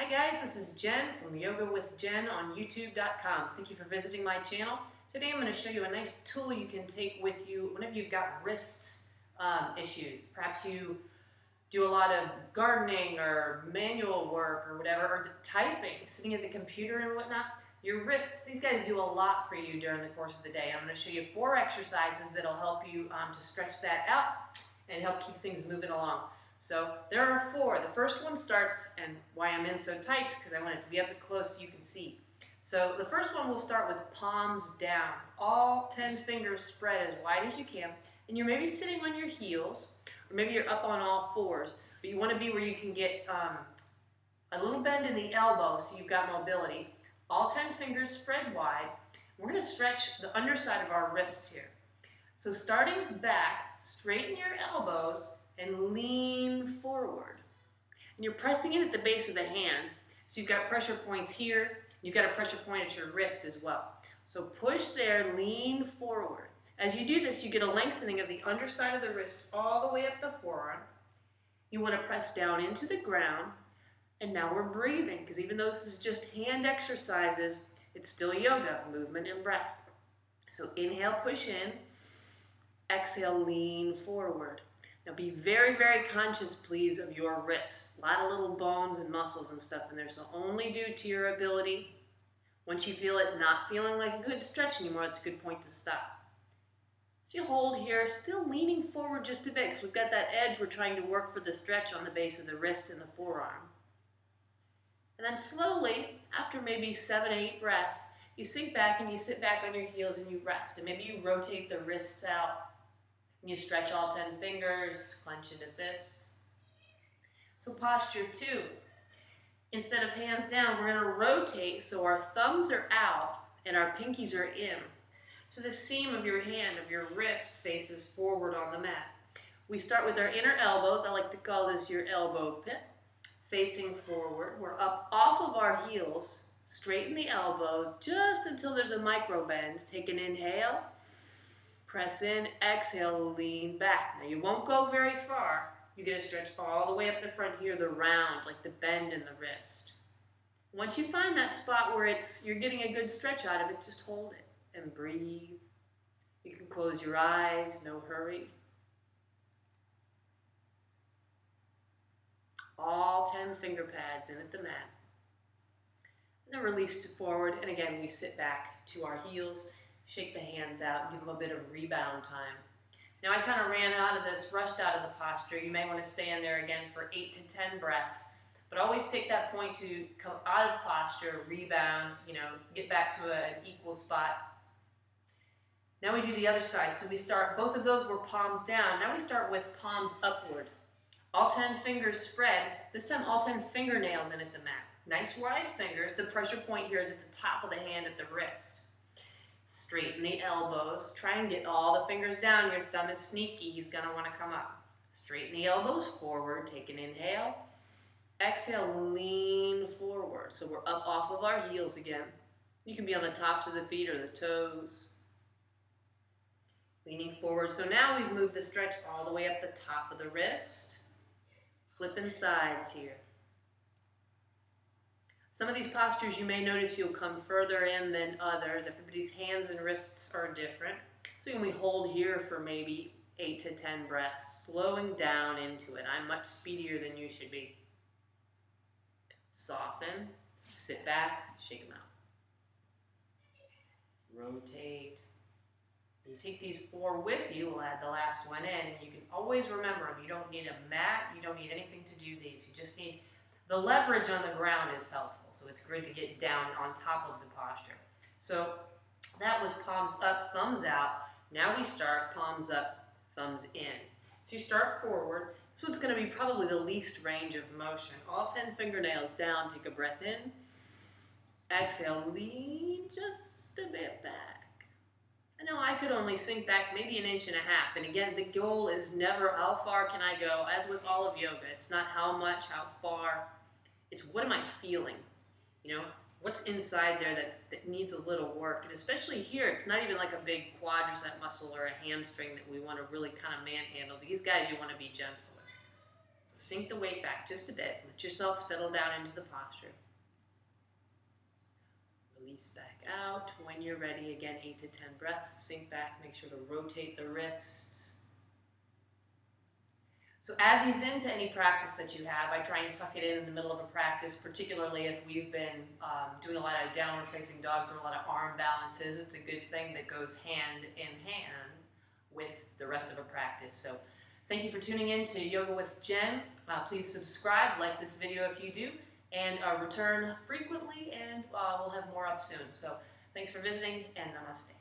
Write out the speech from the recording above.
Hi guys, this is Jen from yogawithjen on youtube.com. Thank you for visiting my channel. Today I'm going to show you a nice tool you can take with you whenever you've got wrists issues. Perhaps you do a lot of gardening or manual work or whatever, or typing, sitting at the computer and whatnot. Your wrists, these guys do a lot for you during the course of the day. I'm going to show you 4 exercises that'll help you to stretch that out and help keep things moving along. So there are 4. The first one starts, and why I'm in so tight is because I want it to be up close so you can see. So the first one will start with palms down. All 10 fingers spread as wide as you can. And you're maybe sitting on your heels, or maybe you're up on all 4s. But you want to be where you can get a little bend in the elbow so you've got mobility. All 10 fingers spread wide. We're going to stretch the underside of our wrists here. So starting back, straighten your elbows and lean forward. And you're pressing in at the base of the hand. So you've got pressure points here. You've got a pressure point at your wrist as well. So push there, lean forward. As you do this, you get a lengthening of the underside of the wrist all the way up the forearm. You want to press down into the ground. And now we're breathing, because even though this is just hand exercises, it's still yoga, movement and breath. So inhale, push in. Exhale, lean forward. Now be very, very conscious, please, of your wrists. A lot of little bones and muscles and stuff in there, so only due to your ability. Once you feel it not feeling like a good stretch anymore, it's a good point to stop. So you hold here, still leaning forward just a bit, because we've got that edge we're trying to work for the stretch on the base of the wrist and the forearm. And then slowly, after maybe 7, 8 breaths, you sink back and you sit back on your heels and you rest. And maybe you rotate the wrists out. And you stretch all 10 fingers, clench into fists. So posture 2. Instead of hands down, we're going to rotate so our thumbs are out and our pinkies are in. So the seam of your hand, of your wrist, faces forward on the mat. We start with our inner elbows. I like to call this your elbow pit. Facing forward. We're up off of our heels. Straighten the elbows just until there's a micro bend. Take an inhale. Press in, exhale, lean back. Now you won't go very far. You're going to stretch all the way up the front here, the round, like the bend in the wrist. Once you find that spot where you're getting a good stretch out of it, just hold it and breathe. You can close your eyes, no hurry. All 10 finger pads in at the mat. And then release to forward, and again we sit back to our heels. Shake the hands out, give them a bit of rebound time. Now I kind of ran out of this, rushed out of the posture. You may want to stay in there again for 8 to 10 breaths. But always take that point to come out of posture, rebound, get back to an equal spot. Now we do the other side. So we start, both of those were palms down. Now we start with palms upward. All 10 fingers spread. This time all 10 fingernails in at the mat. Nice wide fingers. The pressure point here is at the top of the hand at the wrist. Straighten the elbows. Try and get all the fingers down. Your thumb is sneaky. He's going to want to come up. Straighten the elbows forward. Take an inhale. Exhale, lean forward. So we're up off of our heels again. You can be on the tops of the feet or the toes. Leaning forward. So now we've moved the stretch all the way up the top of the wrist. Flipping sides here. Some of these postures you may notice you'll come further in than others. Everybody's hands and wrists are different. So when we hold here for maybe 8 to 10 breaths, slowing down into it. I'm much speedier than you should be. Soften, sit back, shake them out. Rotate. You take these 4 with you, we'll add the last one in. You can always remember them. You don't need a mat, you don't need anything to do these. You just need the leverage on the ground is helpful, so it's great to get down on top of the posture. So that was palms up, thumbs out. Now we start palms up, thumbs in. So you start forward. So it's going to be probably the least range of motion. All 10 fingernails down. Take a breath in. Exhale, lean just a bit back. I know I could only sink back maybe 1.5 inches. And again, the goal is never how far can I go. As with all of yoga, it's not how much, how far. It's what am I feeling? What's inside there that needs a little work. And especially here, it's not even like a big quadricep muscle or a hamstring that we want to really kind of manhandle. These guys you want to be gentle with. So sink the weight back just a bit. Let yourself settle down into the posture. Release back out. When you're ready, again, 8 to 10 breaths. Sink back. Make sure to rotate the wrists. So add these into any practice that you have. I try and tuck it in the middle of a practice, particularly if we've been doing a lot of downward facing dogs or a lot of arm balances. It's a good thing that goes hand in hand with the rest of a practice. So thank you for tuning in to Yoga with Jen. Please subscribe, like this video if you do, and return frequently, and we'll have more up soon. So thanks for visiting, and namaste.